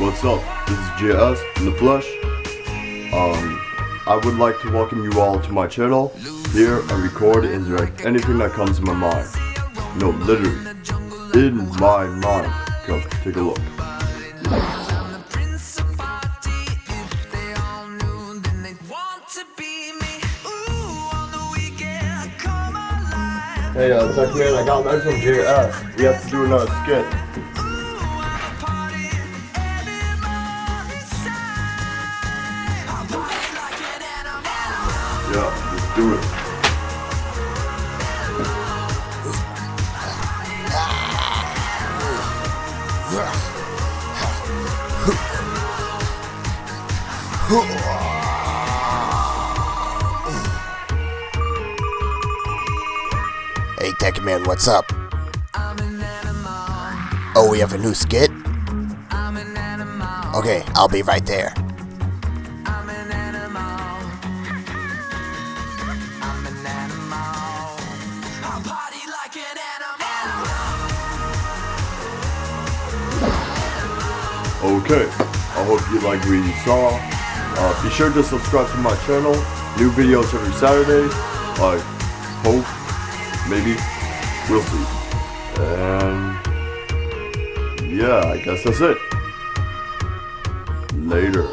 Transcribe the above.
What's up? This is JS in the flesh. I would like to welcome you all to my channel. Here I record and direct anything that comes to my mind. No, literally, in my mind. Go, take a look. Hey, Tech Man, I got back from JS. We have to do another skit. Yeah, let's do it. Hey, Tech Man, what's up? Oh, we have a new skit? Okay, I'll be right there. Okay, I hope you liked what you saw. Be sure to subscribe to my channel. New videos every Saturday. I hope, maybe, we'll see. And yeah, I guess that's it. Later.